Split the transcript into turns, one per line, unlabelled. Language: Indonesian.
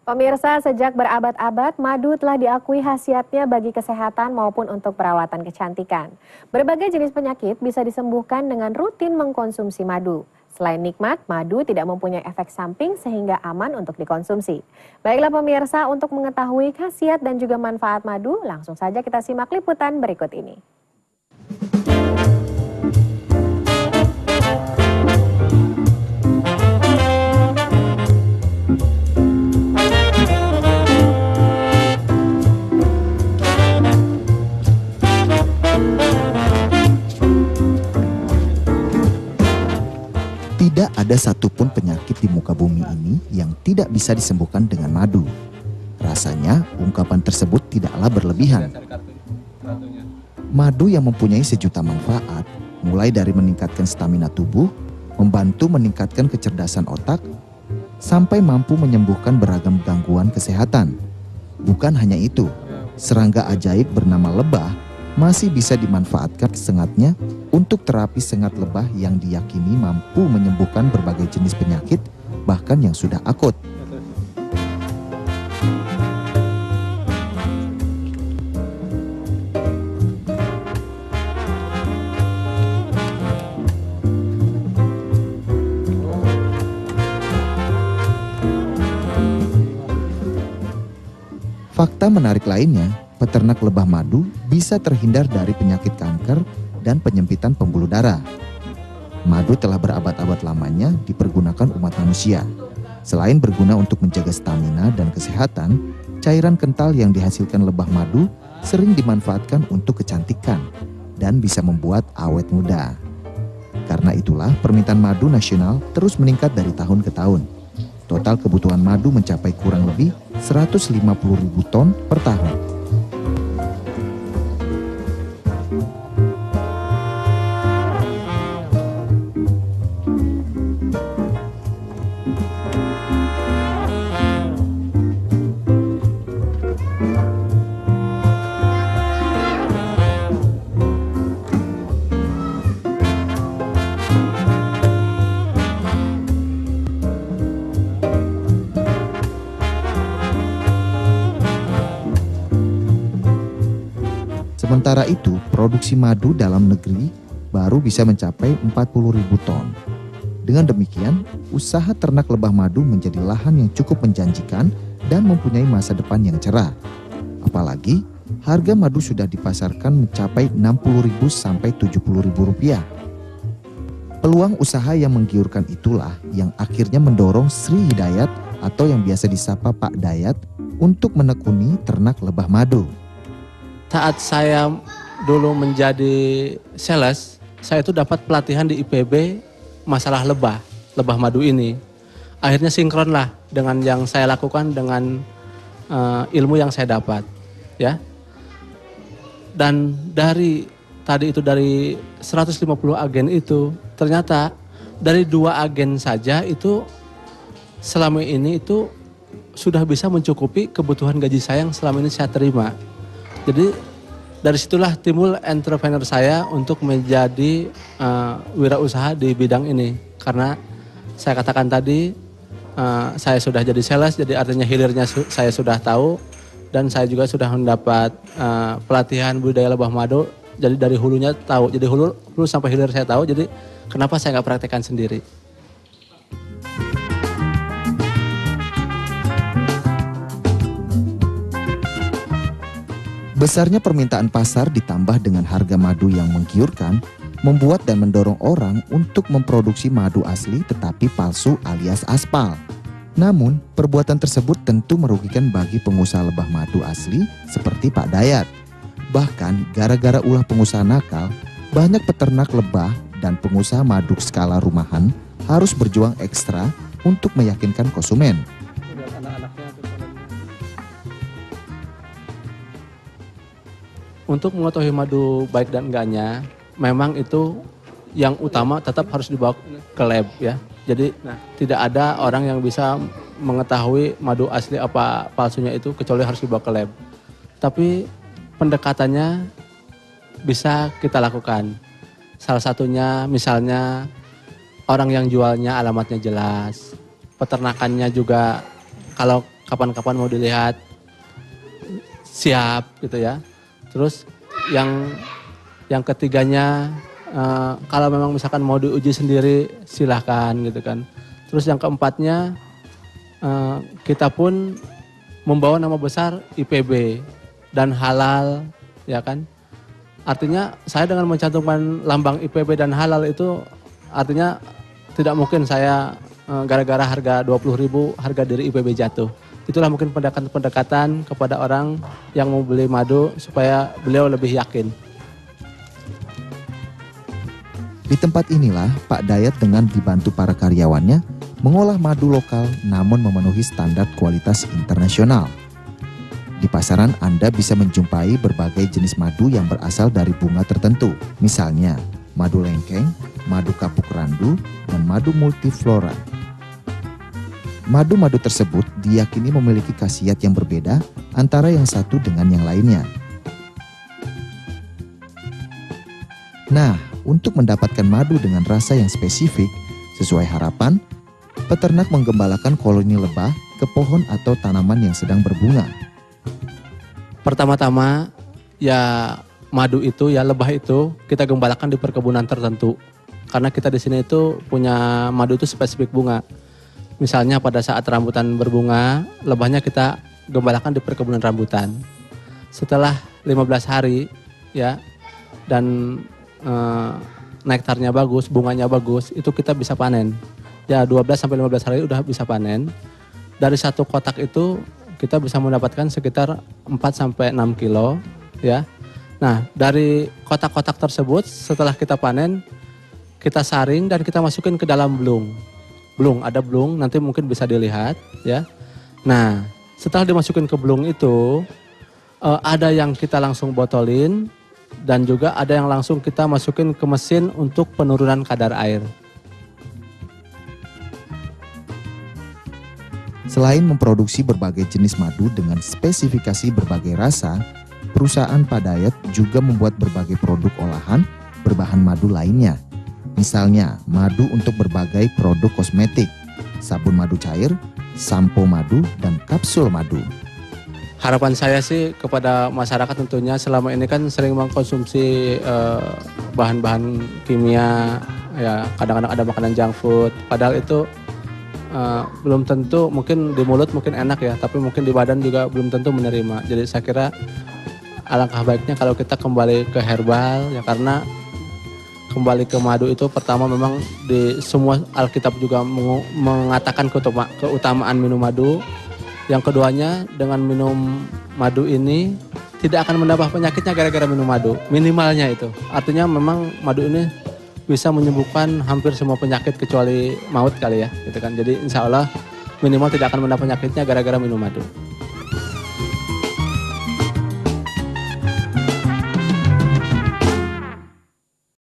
Pemirsa, sejak berabad-abad, madu telah diakui khasiatnya bagi kesehatan maupun untuk perawatan kecantikan. Berbagai jenis penyakit bisa disembuhkan dengan rutin mengkonsumsi madu. Selain nikmat, madu tidak mempunyai efek samping sehingga aman untuk dikonsumsi. Baiklah pemirsa, untuk mengetahui khasiat dan juga manfaat madu, langsung saja kita simak liputan berikut ini.
Tidak ada satupun penyakit di muka bumi ini yang tidak bisa disembuhkan dengan madu. Rasanya, ungkapan tersebut tidaklah berlebihan. Madu yang mempunyai sejuta manfaat, mulai dari meningkatkan stamina tubuh, membantu meningkatkan kecerdasan otak, sampai mampu menyembuhkan beragam gangguan kesehatan. Bukan hanya itu, serangga ajaib bernama lebah masih bisa dimanfaatkan sengatnya untuk terapi sengat lebah yang diyakini mampu menyembuhkan berbagai jenis penyakit, bahkan yang sudah akut. Fakta menarik lainnya, peternak lebah madu bisa terhindar dari penyakit kanker dan penyempitan pembuluh darah. Madu telah berabad-abad lamanya dipergunakan umat manusia. Selain berguna untuk menjaga stamina dan kesehatan, cairan kental yang dihasilkan lebah madu sering dimanfaatkan untuk kecantikan dan bisa membuat awet muda. Karena itulah permintaan madu nasional terus meningkat dari tahun ke tahun. Total kebutuhan madu mencapai kurang lebih 150.000 ton per tahun. Sementara itu, produksi madu dalam negeri baru bisa mencapai 40.000 ton. Dengan demikian, usaha ternak lebah madu menjadi lahan yang cukup menjanjikan dan mempunyai masa depan yang cerah. Apalagi, harga madu sudah dipasarkan mencapai Rp60.000 sampai Rp70.000. Peluang usaha yang menggiurkan itulah yang akhirnya mendorong Sri Hidayat atau yang biasa disapa Pak Dayat untuk menekuni ternak lebah madu.
Saat saya dulu menjadi sales, saya itu dapat pelatihan di IPB masalah lebah madu ini. Akhirnya sinkron lah dengan yang saya lakukan dengan ilmu yang saya dapat, ya. Dan dari 150 agen itu, ternyata dari 2 agen saja itu selama ini itu sudah bisa mencukupi kebutuhan gaji saya yang selama ini saya terima. Jadi dari situlah timbul entrepreneur saya untuk menjadi wirausaha di bidang ini. Karena saya katakan tadi saya sudah jadi sales, jadi artinya hilirnya saya sudah tahu. Dan saya juga sudah mendapat pelatihan budidaya lebah madu. Jadi dari hulunya tahu, jadi hulu sampai hilir saya tahu. Jadi kenapa saya nggak praktekkan sendiri?
Besarnya permintaan pasar ditambah dengan harga madu yang menggiurkan, membuat dan mendorong orang untuk memproduksi madu asli tetapi palsu alias aspal. Namun, perbuatan tersebut tentu merugikan bagi pengusaha lebah madu asli seperti Pak Dayat. Bahkan, gara-gara ulah pengusaha nakal, banyak peternak lebah dan pengusaha madu skala rumahan harus berjuang ekstra untuk meyakinkan konsumen.
Untuk mengetahui madu baik dan enggaknya, memang itu yang utama tetap harus dibawa ke lab ya. Jadi tidak ada orang yang bisa mengetahui madu asli apa palsunya itu kecuali harus dibawa ke lab. Tapi pendekatannya bisa kita lakukan. Salah satunya misalnya orang yang jualnya alamatnya jelas, peternakannya juga kalau kapan-kapan mau dilihat siap gitu ya. Terus yang ketiganya kalau memang misalkan mau diuji sendiri silahkan gitu kan. Terus yang keempatnya kita pun membawa nama besar IPB dan halal ya kan. Artinya saya dengan mencantumkan lambang IPB dan halal itu artinya tidak mungkin saya gara-gara harga 20.000 harga diri IPB jatuh. Itulah mungkin pendekatan kepada orang yang mau beli madu supaya beliau lebih yakin.
Di tempat inilah Pak Dayat dengan dibantu para karyawannya mengolah madu lokal namun memenuhi standar kualitas internasional. Di pasaran Anda bisa menjumpai berbagai jenis madu yang berasal dari bunga tertentu. Misalnya, madu lengkeng, madu kapuk randu, dan madu multiflora. Madu-madu tersebut diyakini memiliki khasiat yang berbeda antara yang satu dengan yang lainnya. Nah, untuk mendapatkan madu dengan rasa yang spesifik, sesuai harapan, peternak menggembalakan koloni lebah ke pohon atau tanaman yang sedang berbunga.
Pertama-tama ya madu itu ya lebah itu kita gembalakan di perkebunan tertentu. Karena kita di sini itu punya madu itu spesifik bunga. Misalnya pada saat rambutan berbunga, lebahnya kita gembalakan di perkebunan rambutan. Setelah 15 hari ya dan nektarnya bagus, bunganya bagus, itu kita bisa panen. Ya 12 sampai 15 hari udah bisa panen. Dari satu kotak itu kita bisa mendapatkan sekitar 4 sampai 6 kilo ya. Nah, dari kotak-kotak tersebut setelah kita panen, kita saring dan kita masukin ke dalam blung. Ada blung, nanti mungkin bisa dilihat ya. Nah, setelah dimasukin ke blung itu ada yang kita langsung botolin dan juga ada yang langsung kita masukin ke mesin untuk penurunan kadar air.
Selain memproduksi berbagai jenis madu dengan spesifikasi berbagai rasa, perusahaan Pak Dayat juga membuat berbagai produk olahan berbahan madu lainnya. Misalnya, madu untuk berbagai produk kosmetik, sabun madu cair, sampo madu, dan kapsul madu.
Harapan saya sih kepada masyarakat tentunya selama ini kan sering mengkonsumsi bahan-bahan kimia, ya kadang-kadang ada makanan junk food, padahal itu belum tentu, mungkin di mulut mungkin enak ya, tapi mungkin di badan juga belum tentu menerima. Jadi saya kira alangkah baiknya kalau kita kembali ke herbal ya, karena kembali ke madu itu pertama memang di semua Alkitab juga mengatakan keutamaan minum madu. Yang keduanya dengan minum madu ini tidak akan menambah penyakitnya gara-gara minum madu, minimalnya itu. Artinya memang madu ini bisa menyembuhkan hampir semua penyakit kecuali maut kali ya, gitu kan. Jadi insya Allah minimal tidak akan menambah penyakitnya gara-gara minum madu.